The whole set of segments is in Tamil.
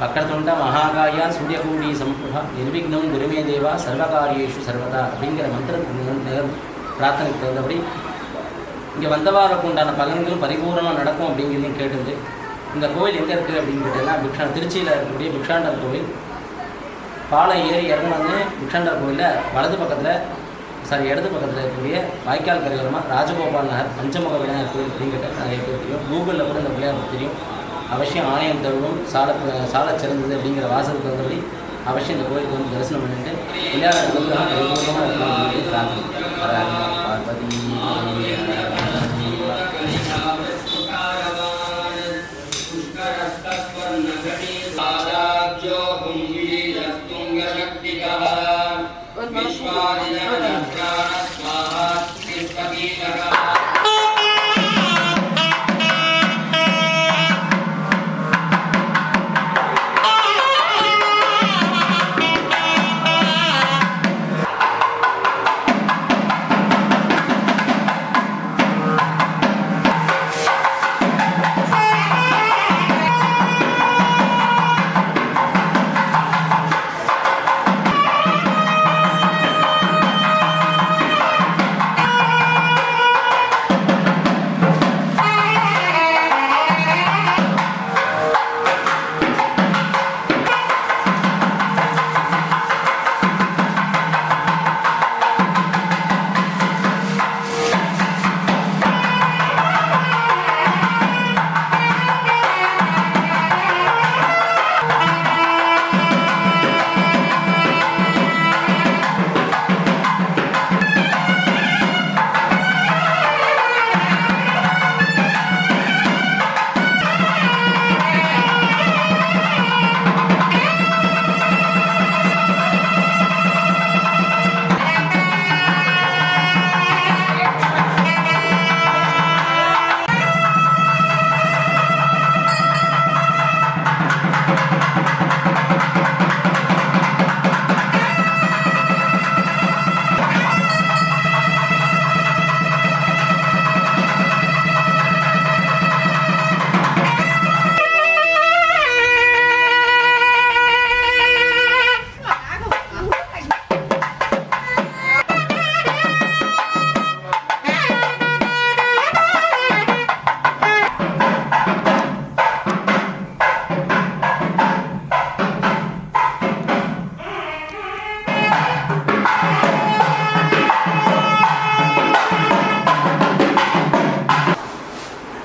வக்கரதுண்ட மகாகாயா சூரியகூடி சம்புகா நிர்விக்னம் குருமே தேவா சர்வகாரியேஷு சர்வதா அப்படிங்கிற மந்திரத்துக்கு பிரார்த்தனைக்கு தகுந்தபடி இங்கே வந்தவாருக்கு உண்டான பலன்களும் பரிபூர்ணமாக நடக்கும் அப்படிங்கிறதையும் கேட்டுது. இந்த கோவில் எங்கே இருக்குது அப்படின்னு கேட்டீங்கன்னா திருச்சியில் இருக்கக்கூடிய பிக்ஷாண்டர் கோவில். பாலம் ஏறி இறங்கினது பிக்ஷாண்டர் கோவிலில் இடது பக்கத்தில் இருக்கக்கூடிய வாய்க்கால் கரையோரமாக ராஜகோபால் நகர் பஞ்சமுக விநாயகர் கோவில் அப்படின்னு கேட்டால் நிறைய பேர் தெரியும். கூகுளில் கூட இந்த பிள்ளையார் தெரியும். அவசியம் ஆணையம் தருவோம் சால சிறந்தது அப்படிங்கிற வாசலுக்கு வந்தபடி அவசியம் இந்த கோயிலுக்கு வந்து தரிசனம் பண்ணிட்டு பிள்ளையார் பரிபூர்ணமாக இருக்கணும் பிரார்த்தனை. பார்வதி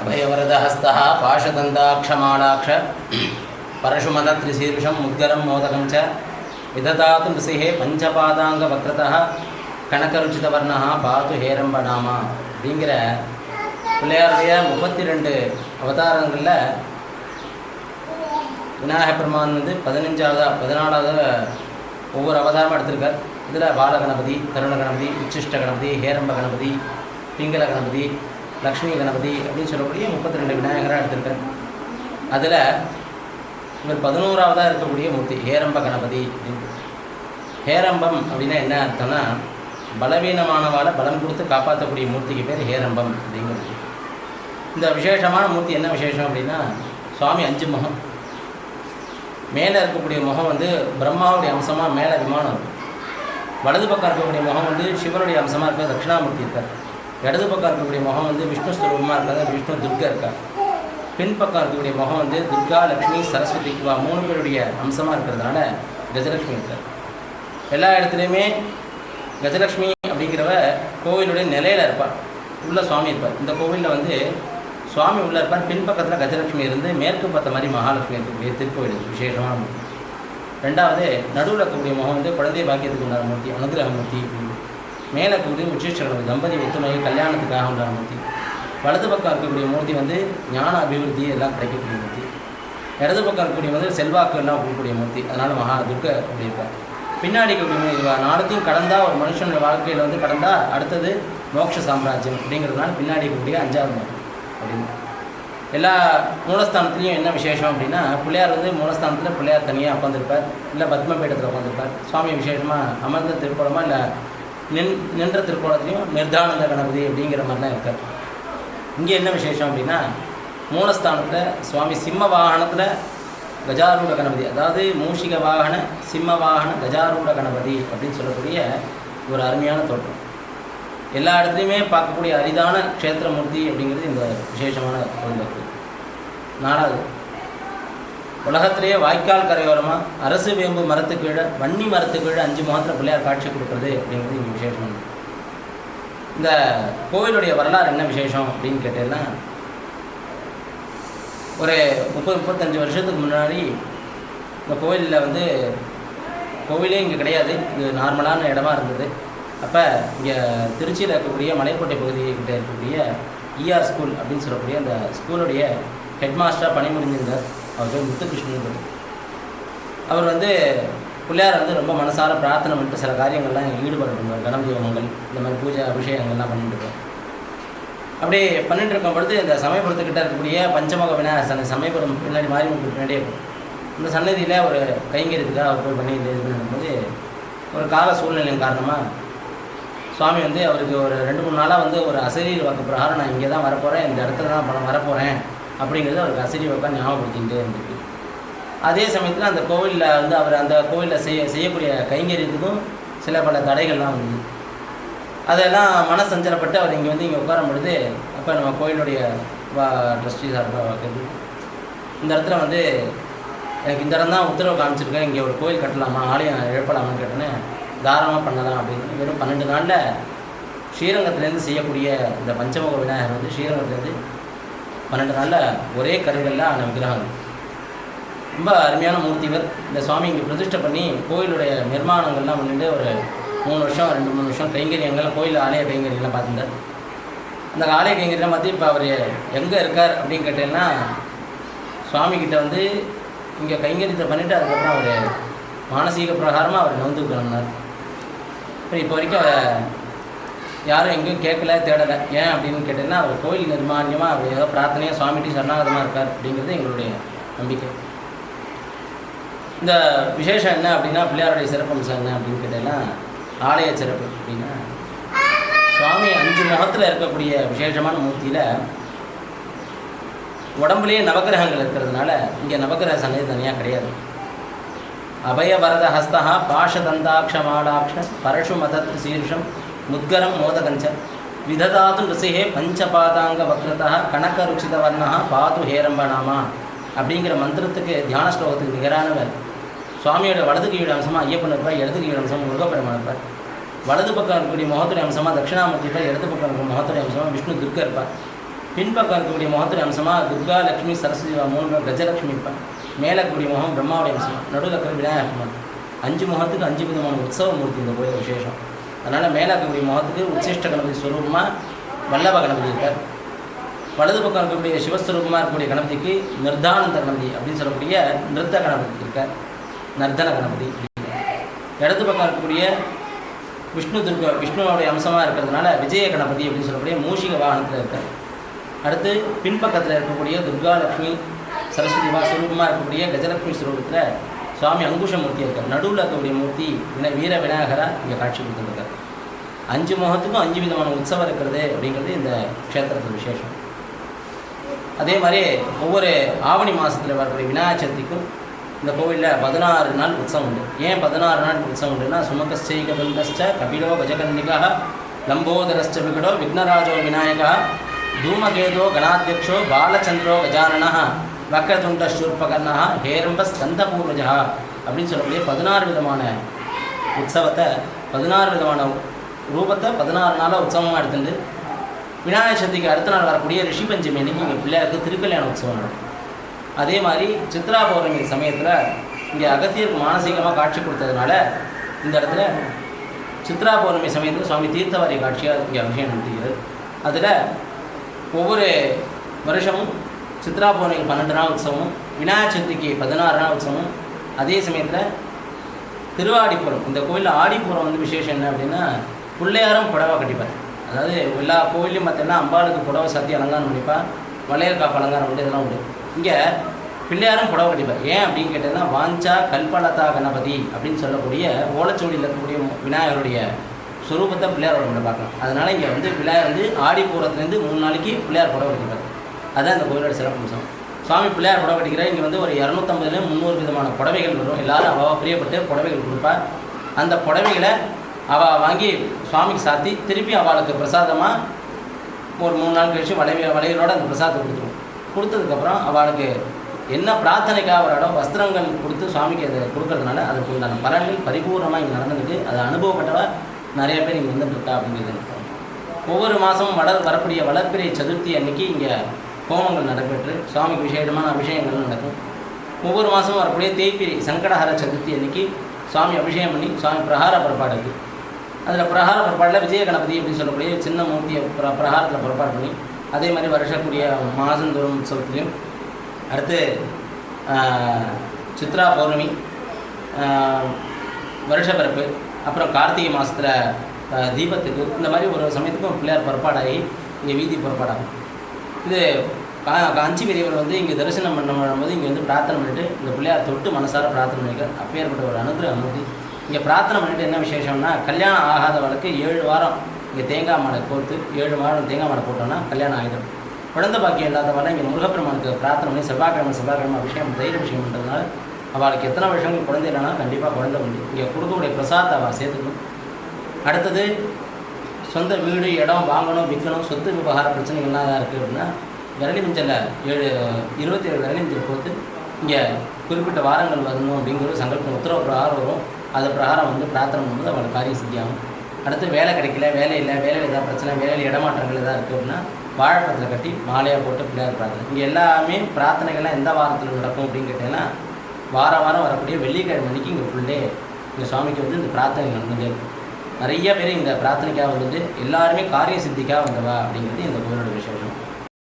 अभयवरदहस्तः पाशदन्ताक्षमालाक्ष परशुमदत्रिशीर्षं मुद्गरं मोदकं च विदधातु नृसिंहे पञ्चपादाङ्गवक्रतः कनकरुचितवर्णः पातु हेरम्बनामा அப்படிங்கிற பிள்ளையாருடைய 32 அவதாரங்களில் விநாயகப் பெருமான் வந்து 14வது ஒவ்வொரு அவதாரமும் எடுத்திருக்கார். இதில் பாலகணபதி, தருண கணபதி, உச்சிஷ்ட கணபதி, ஹேரம்ப கணபதி, பிங்கள கணபதி, லக்ஷ்மி கணபதி அப்படின்னு சொல்லக்கூடிய 32 விநாயகராக எடுத்திருக்கார். அதில் இவர் 11ஆவதாக இருக்கக்கூடிய மூர்த்தி ஹேரம்ப கணபதி அப்படின்னு. ஹேரம்பம் அப்படின்னா என்ன அர்த்தம்னா பலவீனமானவாளை பலம் கொடுத்து காப்பாற்றக்கூடிய மூர்த்திக்கு பேர் ஹேரம்பம் அப்படிங்கிறது. இந்த விசேஷமான மூர்த்தி என்ன விசேஷம் அப்படின்னா சுவாமி 5 முகம். மேலே இருக்கக்கூடிய முகம் வந்து பிரம்மாவுடைய அம்சமாக மேலே விமானம் இருக்கும். வலது பக்கம் இருக்கக்கூடிய முகம் வந்து சிவனுடைய அம்சமாக இருக்க தட்சிணாமூர்த்தி இருக்கார். இடது பக்கம் இருக்கக்கூடிய முகம் வந்து விஷ்ணு ஸ்வரூபமாக இருக்காங்க, விஷ்ணு துர்கா இருக்கார். பின்பக்கம் இருக்கக்கூடிய முகம் வந்து துர்கா, லக்ஷ்மி, சரஸ்வதி, 3 பேருடைய அம்சமாக இருக்கிறதுனால கஜலட்சுமி இருக்கார். எல்லா இடத்துலையுமே கஜலட்சுமி அப்படிங்கிறவ கோவிலுடைய நிலையில் இருப்பார், உள்ள சுவாமி இருப்பார். இந்த கோவிலில் வந்து சுவாமி உள்ளே இருப்பார், பின்பக்கத்தில் கஜலட்சுமி இருந்து மேற்கு பார்த்த மாதிரி மகாலட்சுமி இருக்கக்கூடிய திருக்கோவில் விசேஷமான மூர்த்தி. ரெண்டாவது நடுவில் இருக்கக்கூடிய முகம் வந்து குழந்தை பாக்கியத்துக்கு உண்டான மூர்த்தி, அனுகிரகமூர்த்தி. மேலே இருக்கக்கூடிய உச்சிஷ்ட கணபதி, தம்பதி ஒத்துமை கல்யாணத்துக்காக உண்டான மூர்த்தி. வலது பக்கம் இருக்கக்கூடிய மூர்த்தி வந்து ஞான அபிவிருத்தி எல்லாம் கிடைக்கக்கூடிய மூர்த்தி. இடது பக்கம் இருக்கக்கூடிய வந்து செல்வாக்கு எல்லாம் கொடுக்கக்கூடிய மூர்த்தி, அதனால் மகா துர்க்க அப்படி இருப்பார். பின்னாடி இருக்கக்கூடிய நாடத்தையும் கடந்தால் ஒரு மனுஷனுடைய வாழ்க்கையில் வந்து கடந்தால் அடுத்தது மோட்ச சாம்ராஜ்யம் அப்படிங்கிறதுனால பின்னாடி இருக்கக்கூடிய 5வது மூர்த்தி அப்படின்னு. எல்லா மூலஸ்தானத்துலேயும் என்ன விசேஷம் அப்படின்னா பிள்ளையார் வந்து மூலஸ்தானத்தில் பிள்ளையார் தனியாக உட்காந்துருப்பார், இல்லை பத்மபீடத்தில் உட்காந்துருப்பார். சுவாமி விசேஷமாக அமர்ந்த திருக்கோலமாக இல்லை நின்ற திருக்கோலத்துலேயும் நிர்தானந்த கணபதி அப்படிங்கிற மாதிரிலாம் இருக்கார். இங்கே என்ன விசேஷம் அப்படின்னா மூலஸ்தானத்தில் சுவாமி சிம்ம வாகனத்தில் கஜாரூட கணபதி, அதாவது மூஷிக வாகன சிம்ம வாகன கஜாரூட கணபதி அப்படின்னு சொல்லக்கூடிய ஒரு அருமையான தோற்றம். எல்லா இடத்துலையுமே பார்க்கக்கூடிய அரிதான க்ஷேத்திரமூர்த்தி அப்படிங்கிறது இந்த விசேஷமான கோயில். 4வது, உலகத்திலேயே வாய்க்கால் கரையோரமாக அரசு வேம்பு மரத்துக்கு கீழே வன்னி மரத்துக்கு கீழே 5 முகத்தில் பிள்ளையார் காட்சி கொடுக்குறது அப்படிங்கிறது இங்கே விசேஷம். இந்த கோவிலுடைய வரலாறு என்ன விசேஷம் அப்படின்னு கேட்டேன்னா, ஒரு 30-35 வருஷத்துக்கு முன்னாடி இந்த கோவிலில் வந்து கோவிலே இங்கே கிடையாது, இது நார்மலான இடமா இருந்தது. அப்போ இங்கே திருச்சியில் இருக்கக்கூடிய மலைக்கோட்டை பகுதிக்கிட்ட இருக்கக்கூடிய ER ஸ்கூல் அப்படின்னு சொல்லக்கூடிய அந்த ஸ்கூலுடைய ஹெட் மாஸ்டராக பணிபுரிஞ்சிருந்தார். அவர் பேர் முத்துகிருஷ்ணன். அவர் வந்து பிள்ளையார் வந்து ரொம்ப மனசார பிரார்த்தனை பண்ணிட்டு சில காரியங்கள்லாம் ஈடுபட்டுருந்தார். கணபதி ஹோமங்கள் இந்த மாதிரி பூஜை அபிஷேகங்கள்லாம் பண்ணிட்டு இருக்கார். அப்படி பண்ணிட்டு இருக்கும் பொழுது இந்த சமயபுரத்துக்கிட்ட இருக்கக்கூடிய பஞ்சமுக விநாயகர் சமயபுரம் பின்னாடி மாரியம்மனுக்கு பின்னாடியே இருக்கும். இந்த சன்னதியில் ஒரு கைங்கரியத்துக்காக அவர் போய் பண்ணி இது பண்ணும்போது ஒரு கால சூழ்நிலையின் காரணமாக சுவாமி வந்து அவருக்கு ஒரு 2-3 நாளாக வந்து ஒரு அசரீர் வாக்கு பிரகாரம் நான் இங்கே தான் வரப்போகிறேன், இந்த இடத்துல தான் வரப்போகிறேன் அப்படிங்கிறது அவருக்கு அசரீர் வாக்காக ஞாபகப்படுத்திக்கிட்டே இருந்துருக்கு. அதே சமயத்தில் அந்த கோவிலில் வந்து அவர் அந்த கோவிலில் செய்யக்கூடிய கைங்கரியத்துக்கும் சில பல தடைகள்லாம் வந்து அதெல்லாம் மனசஞ்சலப்பட்டு அவர் இங்கே வந்து இங்கே உட்காரும் பொழுது அப்போ நம்ம கோயிலுடைய ட்ரஸ்டி சார்பாக வாக்குறது இந்த இடத்துல வந்து எனக்கு இந்த இடம் தான் உத்தரவு காமிச்சிருக்கேன், இங்கே ஒரு கோயில் கட்டலாமா, ஆலயம் எழுப்பலாமான்னு கேட்டேன்னு தாராளமாக பண்ணலாம் அப்படின்னு வெறும் 12 நாளில் ஸ்ரீரங்கத்துலேருந்து செய்யக்கூடிய இந்த பஞ்சமுக விநாயகர் வந்து ஸ்ரீரங்கத்துலேருந்து 12 நாளில் ஒரே கருங்கல்ல ஆன விக்கிரகம். ரொம்ப அருமையான மூர்த்திகள். இந்த சுவாமி இங்கே பிரதிஷ்டை பண்ணி கோயிலுடைய நிர்மாணங்கள்லாம் பண்ணிட்டு ஒரு 3 வருஷம் 2-3 வருஷம் கைங்கரியங்கள்லாம் கோயில் ஆலய கைங்கரியெல்லாம் பார்த்துட்டார். அந்த ஆலய கைங்கரியெல்லாம் பார்த்து இப்போ அவர் எங்கே இருக்கார் அப்படின்னு கேட்டேன்னா, சுவாமிகிட்ட வந்து இங்கே கைங்கரியத்தை பண்ணிவிட்டு அதுக்கப்புறம் அவர் மானசீக பிரகாரமாக அவர் நொந்து கிளம்பினார். அப்புறம் இப்போ வரைக்கும் அவரை யாரும் எங்கேயும் கேட்கல தேடலை. ஏன் அப்படின்னு கேட்டேன்னா, அவர் கோயில் நிர்மாணியமாக அவர் ஏதோ பிரார்த்தனையாக சுவாமிகிட்ட சரணாகதமாக இருக்கார் அப்படிங்கிறது எங்களுடைய நம்பிக்கை. இந்த விசேஷம் என்ன அப்படின்னா, பிள்ளையாருடைய சிறப்பம்சம் என்ன அப்படின்னு கேட்டேன்னா, ஆலய சிறப்பு அப்படின்னா சுவாமி 5 முகத்தில் இருக்கக்கூடிய விசேஷமான மூர்த்தியில் உடம்புலேயே நவகிரகங்கள் இருக்கிறதுனால இங்கே நவகிரக சன்னதி தனியாக கிடையாது. அபய வரத ஹஸ்தா பாஷதந்தாட்ச மாலாட்ச பரஷு மதத் சீர்ஷம் முத்கரம் மோதகஞ்ச விததாது ரிசிஹே பஞ்சபாதாங்க வக்ரதா கணக்க ருச்சித வர்ணா பாது ஹேரம்பநாமா அப்படிங்கிற மந்திரத்துக்கு தியான ஸ்லோகத்துக்கு நிகரானவர். சுவாமியோட வலது கீழ் அம்சமாக ஐயப்பன் இருப்பார், இடது கீழ் அம்சமாக முருகப்பெருமான் இருப்பார். வலது பக்கம் இருக்கக்கூடிய முகத்துடைய அம்சமாக தட்சிணாமூர்த்தி இருப்பார், இடது பக்கம் இருக்கிற முகத்துடைய அம்சமாக விஷ்ணு துர்கா இருப்பார். பின்பக்கம் இருக்கக்கூடிய முகத்துடைய அம்சமாக துர்கா லட்சுமி சரஸ்வதி 3 கஜலட்சுமி இருப்பார். மேலே இருக்கக்கூடிய முகம் பிரம்மாவுடைய அம்சமாக, நடுவில் இருக்கிற விநாயகர். 5 முகத்துக்கு 5 விதமான உற்சவ மூர்த்தி இந்த கோயில் விசேஷம். அதனால் மேலே இருக்கக்கூடிய முகத்துக்கு உச்சிஷ்ட கணபதி ஸ்வரூபமாக வல்லப கணபதி இருக்கார். வலது பக்கம் இருக்கக்கூடிய சிவஸ்வரூபமாக இருக்கக்கூடிய கணபதிக்கு நிர்தானந்த கணபதி அப்படின்னு சொல்லக்கூடிய நிறுத்த கணபதி இருக்கார், நர்தன கணபதி. இடது பக்கம் இருக்கக்கூடிய விஷ்ணுவோடைய அம்சமாக இருக்கிறதுனால விஜய கணபதி அப்படின்னு சொல்லக்கூடிய மூஷிக வாகனத்தில் இருக்கார். அடுத்து பின்பக்கத்தில் இருக்கக்கூடிய துர்கா லட்சுமி சரஸ்வதி ஸ்வரூபமாக இருக்கக்கூடிய கஜலட்சுமி ஸ்வரூபத்தில் சுவாமி அங்குஷமூர்த்தி இருக்கார். நடுவில் இருக்கக்கூடிய மூர்த்தி வீர விநாயகராக இங்கே காட்சி கொடுத்துருக்கார். 5 முகத்துக்கும் 5 விதமான உற்சவம் இருக்கிறது அப்படிங்கிறது இந்த க்ஷேத்திரத்தில் விசேஷம். அதே மாதிரி ஒவ்வொரு ஆவணி மாதத்தில் வரக்கூடிய விநாயகர் சதுர்த்திக்கும் இந்த கோவிலில் 16 நாள் உற்சவம் உண்டு. ஏன் 16 நாள் உற்சவம் உண்டுன்னா, சுமகஸ்சைகபந்தஸ்ச கபிலோ கஜகன்னிகா லம்போதரஸ்ச விகடோ விக்னராஜோ விநாயகா தூமகேதோ கணாத்தியக்ஷோ பாலச்சந்திரோ கஜானனா வக்கரதுண்ட சூர்பகர்ணா ஹேரம்ப ஸ்கந்தபூர்வஜா அப்படின்னு சொல்லக்கூடிய 16 விதமான உற்சவத்தை 16 விதமான ரூபத்தை 16 நாளாக உற்சவமாக எடுத்துட்டு விநாயகர் சதுர்த்திக்கு அடுத்த நாள் வரக்கூடிய ரிஷி பஞ்சமி அன்னைக்கு இங்கே பிள்ளையாருக்கு திருக்கல்யாண உற்சவம் நடக்கும். அதே மாதிரி சித்ரா பௌர்ணமி சமயத்தில் இங்கே அகத்தியருக்கு மானசீகமாக காட்சி கொடுத்ததுனால இந்த இடத்துல சித்ரா பௌர்ணமி சமயத்தில் சுவாமி தீர்த்தவாரி காட்சியாக இங்கே அபிஷேகம் நடத்துகிறது. அதில் ஒவ்வொரு வருஷமும் சித்ரா பௌர்ணமிக்கு 12 நாள் உற்சவமும், விநாயகர் சதுர்த்திக்கு 16 நாள் உற்சவமும், அதே சமயத்தில் திருவாடிப்புறம், இந்த கோயிலில் ஆடிப்புறம் வந்து விசேஷம் என்ன அப்படின்னா, பிள்ளையாரும் புடவை கட்டிப்பார். அதாவது எல்லா கோயிலையும் பார்த்தீங்கன்னா அம்பாளுக்கு புடவை சாத்தி அலங்காரம் பண்ணிப்பார், வளையல் காப்பு அலங்காரம் உண்டு, இதெல்லாம் உண்டு. இங்கே பிள்ளையாரும் புடவை கட்டிப்பார். ஏன் அப்படின்னு கேட்டீங்கன்னா, வாஞ்சா கல்பலதா கணபதி அப்படின்னு சொல்லக்கூடிய ஓலச்சோடியில் இருக்கக்கூடிய விநாயகருடைய சுரூபத்தை பிள்ளையாரோட பார்க்கலாம். அதனால் இங்கே வந்து பிள்ளையார் வந்து ஆடிப்பூரத்துலேருந்து 3 நாளைக்கு பிள்ளையார் புடவை கட்டிப்பார். அதுதான் இந்த கோயிலோட சிறப்பம்சம். சுவாமி பிள்ளையார் புடவை கட்டிக்கிற இங்கே வந்து ஒரு 250 300 விதமான புடவைகள் வரும். எல்லோரும் அவள் பிரியப்பட்டு புடவைகள் கொடுப்பாள். அந்த புடவைகளை அவள் வாங்கி சுவாமிக்கு சாத்தி திருப்பி அவளுக்கு பிரசாதமாக ஒரு 3 நாள் கழிச்சு வளையலோடு அந்த பிரசாதத்தை கொடுத்துருவோம். கொடுத்ததுக்கப்புறம் அவளுக்கு என்ன பிரார்த்தனைக்காக ஒரு இடம் வஸ்திரங்கள் கொடுத்து சுவாமிக்கு அதை கொடுக்கறதுனால அதுக்கு உண்டான பலன்கள் பரிபூர்ணமாக இங்கே நடந்துருக்கு. அதை அனுபவப்பட்டவா நிறைய பேர் இங்கே வந்துட்டுருக்கா அப்படிங்கிறது. ஒவ்வொரு மாதமும் வரக்கூடிய வளர்ப்பிறை சதுர்த்தி அன்னைக்கு இங்கே ஹோமங்கள் நடைபெற்று சுவாமிக்கு விசேஷமான அபிஷேகங்கள் நடக்கும். ஒவ்வொரு மாதமும் வரக்கூடிய தேய்பிரி சங்கடஹர சதுர்த்தி அன்னைக்கு சுவாமி அபிஷேகம் பண்ணி சுவாமி பிரகார புறப்பாடு இருக்குது. அதில் பிரகார புறப்பாடில் விஜய கணபதி அப்படின்னு சொல்லக்கூடிய சின்ன மூர்த்தியை பிரகாரத்தில் புறப்பாடு பண்ணி அதே மாதிரி வருஷக்கூடிய மாதந்தோறும் உற்சவத்துலேயும் அடுத்து சித்ரா பௌர்ணமி, வருஷப்பிறப்பு, அப்புறம் கார்த்திகை மாதத்தில் தீபத்துக்கு இந்த மாதிரி ஒரு சமயத்துக்கும் பிள்ளையார் புறப்பாடாகி இங்கே வீதி புறப்பாடாகும். இது காஞ்சி பெரியவர் வந்து இங்கே தரிசனம் பண்ணும்போது இங்கே வந்து பிரார்த்தனை பண்ணிவிட்டு இந்த பிள்ளையார் தொட்டு மனசார பிரார்த்தனை பண்ணிக்க அப்பேற்பட்ட ஒரு அனுகிரகம் வந்து இங்கே பிரார்த்தனை பண்ணிவிட்டு என்ன விசேஷம்னா கல்யாணம் ஆகாதவளுக்கு 7 வாரம் இங்கே தேங்காய் மாலை கோர்த்து 7 வாரம் தேங்காய் மாலை போட்டோம்னா கல்யாணம் ஆகிடும். குழந்தை பாக்கியம் இல்லாதவரை இங்கே முருகப்பெருமானுக்கு பிரார்த்தனை பண்ணி செவ்வாய்க்கிழமை அபிஷேகம் தைரிய விஷயம் பண்ணுறதுனால அவளுக்கு எத்தனை வருஷங்கள் குழந்தை இல்லைனா கண்டிப்பாக குழந்தை உண்டு. இங்கே கொடுக்கக்கூடிய பிரசாதத்தை அவள் சேர்த்துக்கணும். அடுத்தது சொந்த வீடு இடம் வாங்கணும் விற்கணும் சொத்து விவகார பிரச்சனைகள்லாம் தான் இருக்குது அப்படின்னா விரலி மிஞ்சலில் 27 விரலி மிஞ்சல் போட்டு இங்கே குறிப்பிட்ட வாரங்கள் வரணும் அப்படிங்கிற சங்கல்பம் உத்தரவு பிரகாரம் வரும். அது பிரகாரம் வந்து பிரார்த்தனை பண்ணும்போது அவளுக்கு காரியம் சித்தியாகும். அடுத்து வேலை கிடைக்கல, வேலையில் ஏதாவது பிரச்சனை, வேலையில் இடமாற்றங்கள் எதாவது இருக்குது அப்படின்னா வாழைப்பழத்தில் கட்டி மாலையாக போட்டு பிள்ளையார் பிரார்த்தனை. இங்கே எல்லாமே பிரார்த்தனைகள்லாம் எந்த வாரத்தில் நடக்கும் அப்படின்னு கேட்டிங்கன்னா வாரம் வரக்கூடிய வெள்ளிக்கிழமை அன்றைக்கி இங்கே ஃபுல்டே இந்த சுவாமிக்கு வந்து இந்த பிரார்த்தனை நடந்துகிட்டே இருக்கும். நிறைய பேர் இந்த பிரார்த்தனைக்காக வந்துட்டு எல்லாருமே காரிய சித்திக்காக வந்தவா அப்படிங்கிறது இந்த கோயிலோட விஷயம்.